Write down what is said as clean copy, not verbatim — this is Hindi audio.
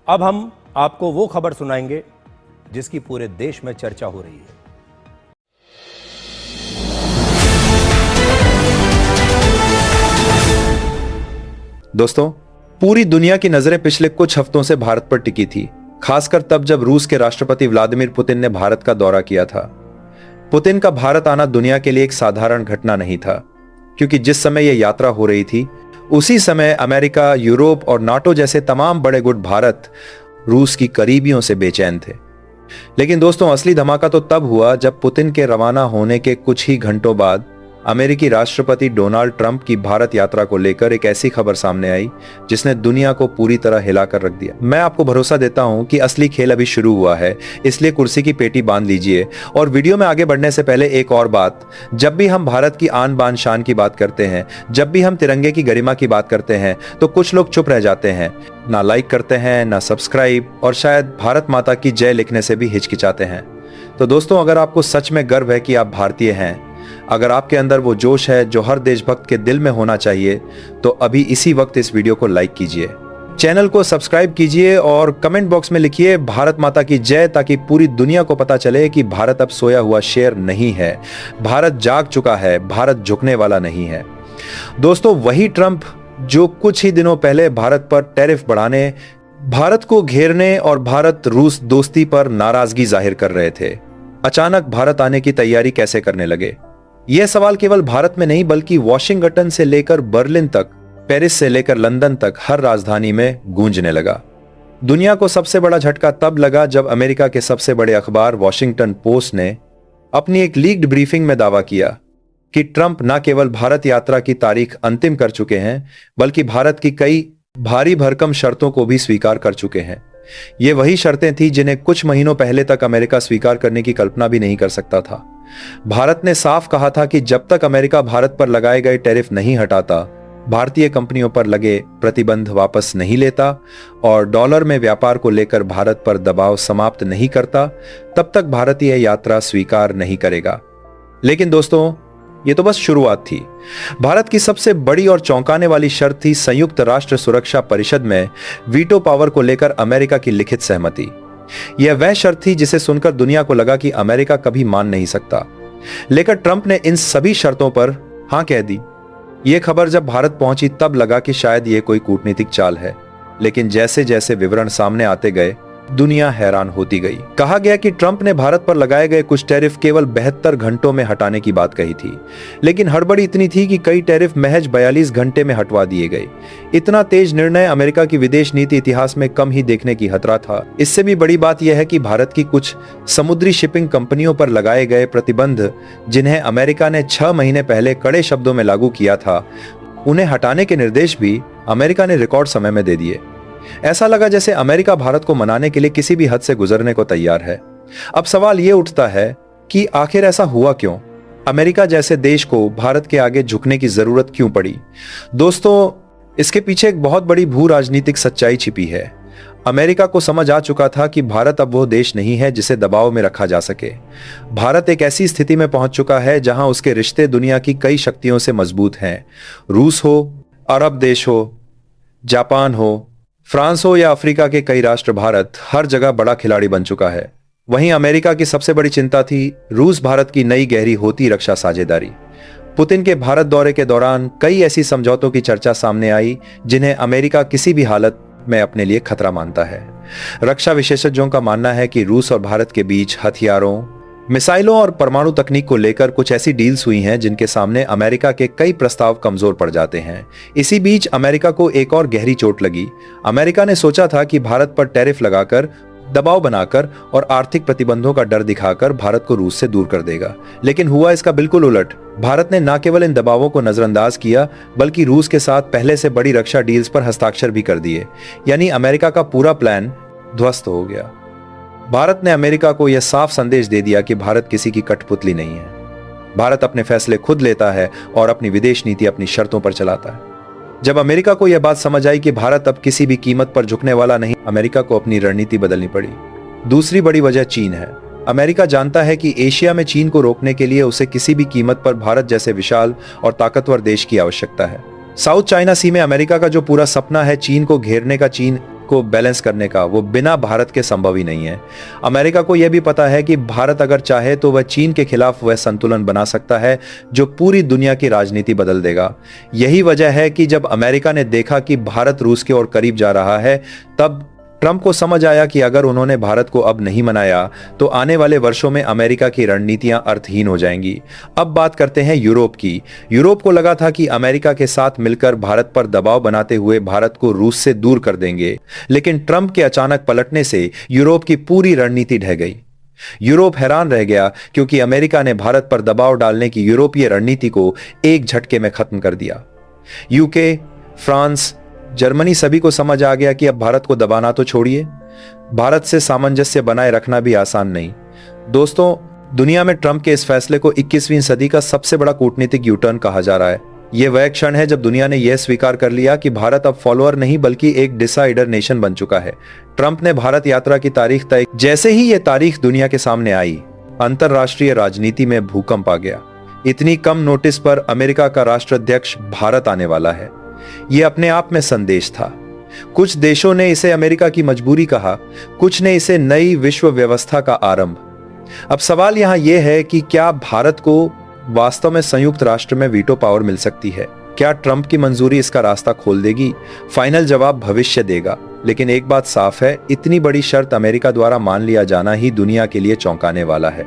अब हम आपको वो खबर सुनाएंगे जिसकी पूरे देश में चर्चा हो रही है। दोस्तों, पूरी दुनिया की नजरें पिछले कुछ हफ्तों से भारत पर टिकी थी, खासकर तब जब रूस के राष्ट्रपति व्लादिमीर पुतिन ने भारत का दौरा किया था। पुतिन का भारत आना दुनिया के लिए एक साधारण घटना नहीं था, क्योंकि जिस समय यह यात्रा हो रही थी उसी समय अमेरिका, यूरोप और नाटो जैसे तमाम बड़े गुट भारत, रूस की करीबियों से बेचैन थे। लेकिन दोस्तों, असली धमाका तो तब हुआ जब पुतिन के रवाना होने के कुछ ही घंटों बाद अमेरिकी राष्ट्रपति डोनाल्ड ट्रंप की भारत यात्रा को लेकर एक ऐसी खबर सामने आई जिसने दुनिया को पूरी तरह हिलाकर रख दिया। मैं आपको भरोसा देता हूं कि असली खेल अभी शुरू हुआ है, इसलिए कुर्सी की पेटी बांध लीजिए। और वीडियो में आगे बढ़ने से पहले एक और बात, जब भी हम भारत की आन बान शान की बात करते हैं, जब भी हम तिरंगे की गरिमा की बात करते हैं, तो कुछ लोग चुप रह जाते हैं, ना लाइक करते हैं, ना सब्सक्राइब, और शायद भारत माता की जय लिखने से भी हिचकिचाते हैं। तो दोस्तों, अगर आपको सच में गर्व है कि आप भारतीय हैं, अगर आपके अंदर वो जोश है जो हर देशभक्त के दिल में होना चाहिए, तो अभी इसी वक्त इस वीडियो को लाइक कीजिए, चैनल को सब्सक्राइब कीजिए और कमेंट बॉक्स में लिखिए भारत माता की जय, ताकि पूरी दुनिया को पता चले कि भारत अब सोया हुआ शेर नहीं है, भारत जाग चुका है, भारत झुकने वाला नहीं है। दोस्तों, वही ट्रंप जो कुछ ही दिनों पहले भारत पर टैरिफ बढ़ाने, भारत को घेरने और भारत रूस दोस्ती पर नाराजगी जाहिर कर रहे थे, अचानक भारत आने की तैयारी कैसे करने लगे? यह सवाल केवल भारत में नहीं बल्कि वॉशिंगटन से लेकर बर्लिन तक, पेरिस से लेकर लंदन तक हर राजधानी में गूंजने लगा। दुनिया को सबसे बड़ा झटका तब लगा जब अमेरिका के सबसे बड़े अखबार वॉशिंगटन पोस्ट ने अपनी एक लीक्ड ब्रीफिंग में दावा किया कि ट्रंप न केवल भारत यात्रा की तारीख अंतिम कर चुके हैं, बल्कि भारत की कई भारी भरकम शर्तों को भी स्वीकार कर चुके हैं। ये वही शर्तें थी जिन्हें कुछ महीनों पहले तक अमेरिका स्वीकार करने की कल्पना भी नहीं कर सकता था। भारत ने साफ कहा था कि जब तक अमेरिका भारत पर लगाए गए टैरिफ नहीं हटाता, भारतीय कंपनियों पर लगे प्रतिबंध वापस नहीं लेता और डॉलर में व्यापार को लेकर भारत पर दबाव समाप्त नहीं करता, तब तक भारतीय यात्रा स्वीकार नहीं करेगा। लेकिन दोस्तों, ये तो बस शुरुआत थी। भारत की सबसे बड़ी और चौंकाने वाली शर्त थी संयुक्त राष्ट्र सुरक्षा परिषद में वीटो पावर को लेकर अमेरिका की लिखित सहमति। यह वह शर्त थी जिसे सुनकर दुनिया को लगा कि अमेरिका कभी मान नहीं सकता, लेकिन ट्रंप ने इन सभी शर्तों पर हां कह दी। यह खबर जब भारत पहुंची तब लगा कि शायद यह कोई कूटनीतिक चाल है, लेकिन जैसे जैसे विवरण सामने आते गए दुनिया हैरान होती गई। कहा गया कि ट्रंप ने भारत पर लगाए गए कुछ टैरिफ केवल 72 घंटों में हटाने की बात कही थी, लेकिन हड़बड़ी इतनी थी कि कई टैरिफ महज 42 घंटे में हटवा दिए गए। इतना तेज निर्णय अमेरिका की विदेश नीति इतिहास में कम ही देखने की खतरा था। इससे भी बड़ी बात यह है कि भारत की कुछ समुद्री शिपिंग कंपनियों पर लगाए गए प्रतिबंध, जिन्हें अमेरिका ने 6 महीने पहले कड़े शब्दों में लागू किया था, उन्हें हटाने के निर्देश भी अमेरिका ने रिकॉर्ड समय में दे दिए। ऐसा लगा जैसे अमेरिका भारत को मनाने के लिए किसी भी हद से गुजरने को तैयार है। अब सवाल यह उठता है कि आखिर ऐसा हुआ क्यों? अमेरिका जैसे देश को भारत के आगे झुकने की जरूरत क्यों पड़ी? दोस्तों, इसके पीछे एक बहुत बड़ी भू राजनीतिक सच्चाई छिपी है। अमेरिका को समझ आ चुका था कि भारत अब वो देश नहीं है जिसे दबाव में रखा जा सके। भारत एक ऐसी स्थिति में पहुंच चुका है जहां उसके रिश्ते दुनिया की कई शक्तियों से मजबूत हैं। रूस हो, अरब देश हो, जापान हो, फ्रांस हो या अफ्रीका के कई राष्ट्र, भारत हर जगह बड़ा खिलाड़ी बन चुका है। वहीं अमेरिका की सबसे बड़ी चिंता थी रूस भारत की नई गहरी होती रक्षा साझेदारी। पुतिन के भारत दौरे के दौरान कई ऐसी समझौतों की चर्चा सामने आई जिन्हें अमेरिका किसी भी हालत में अपने लिए खतरा मानता है। रक्षा विशेषज्ञों का मानना है कि रूस और भारत के बीच हथियारों, मिसाइलों और परमाणु तकनीक को लेकर कुछ ऐसी डील्स हुई हैं जिनके सामने अमेरिका के कई प्रस्ताव कमजोर पड़ जाते हैं। इसी बीच अमेरिका को एक और गहरी चोट लगी। अमेरिका ने सोचा था कि भारत पर टैरिफ लगाकर, दबाव बनाकर और आर्थिक प्रतिबंधों का डर दिखाकर भारत को रूस से दूर कर देगा, लेकिन हुआ इसका बिल्कुल उलट। भारत ने न केवल इन दबावों को नजरअंदाज किया, बल्कि रूस के साथ पहले से बड़ी रक्षा डील्स पर हस्ताक्षर भी कर दिए। यानी अमेरिका का पूरा प्लान ध्वस्त हो गया। भारत ने अमेरिका को यह साफ संदेश दे दिया कि भारत किसी की कठपुतली नहीं है। भारत अपने फैसले खुद लेता है और अपनी विदेश नीति अपनी शर्तों पर चलाता है। जब अमेरिका को यह बात समझ आई कि भारत अब किसी भी कीमत पर झुकने वाला नहीं, अमेरिका को अपनी रणनीति बदलनी पड़ी। दूसरी बड़ी वजह चीन है। अमेरिका जानता है कि एशिया में चीन को रोकने के लिए उसे किसी भी कीमत पर भारत जैसे विशाल और ताकतवर देश की आवश्यकता है। साउथ चाइना सी में अमेरिका का जो पूरा सपना है चीन को घेरने का, चीन को बैलेंस करने का वो बिना भारत के संभव ही नहीं है। अमेरिका को यह भी पता है कि भारत अगर चाहे तो वह चीन के खिलाफ वह संतुलन बना सकता है जो पूरी दुनिया की राजनीति बदल देगा। यही वजह है कि जब अमेरिका ने देखा कि भारत रूस के और करीब जा रहा है, तब ट्रंप को समझ आया कि अगर उन्होंने भारत को अब नहीं मनाया तो आने वाले वर्षों में अमेरिका की रणनीतियां अर्थहीन हो जाएंगी। अब बात करते हैं यूरोप की। यूरोप को लगा था कि अमेरिका के साथ मिलकर भारत पर दबाव बनाते हुए भारत को रूस से दूर कर देंगे, लेकिन ट्रंप के अचानक पलटने से यूरोप की पूरी रणनीति ढह गई। यूरोप हैरान रह गया क्योंकि अमेरिका ने भारत पर दबाव डालने की यूरोपीय रणनीति को एक झटके में खत्म कर दिया। यूके, फ्रांस, जर्मनी सभी को समझ आ गया कि अब भारत को दबाना तो छोड़िए, भारत से सामंजस्य बनाए रखना भी आसान नहीं। दोस्तों, दुनिया में ट्रंप के इस फैसले को 21वीं सदी का सबसे बड़ा कूटनीतिक यूटर्न कहा जा रहा है। यह वह क्षण है जब दुनिया ने यह स्वीकार कर लिया कि भारत अब फॉलोअर नहीं बल्कि एक डिसाइडर नेशन बन चुका है। ट्रंप ने भारत यात्रा की तारीख तय। जैसे ही यह तारीख दुनिया के सामने आई, अंतरराष्ट्रीय राजनीति में भूकंप आ गया। इतनी कम नोटिस पर अमेरिका का राष्ट्राध्यक्ष भारत आने वाला है, यह अपने आप में संदेश था। कुछ देशों ने इसे अमेरिका की मजबूरी कहा, कुछ ने इसे नई विश्व व्यवस्था का आरंभ। अब सवाल यहां यह है कि क्या भारत को वास्तव में संयुक्त राष्ट्र में वीटो पावर मिल सकती है? क्या ट्रंप की मंजूरी इसका रास्ता खोल देगी? फाइनल जवाब भविष्य देगा, लेकिन एक बात साफ है, इतनी बड़ी शर्त अमेरिका द्वारा मान लिया जाना ही दुनिया के लिए चौंकाने वाला है।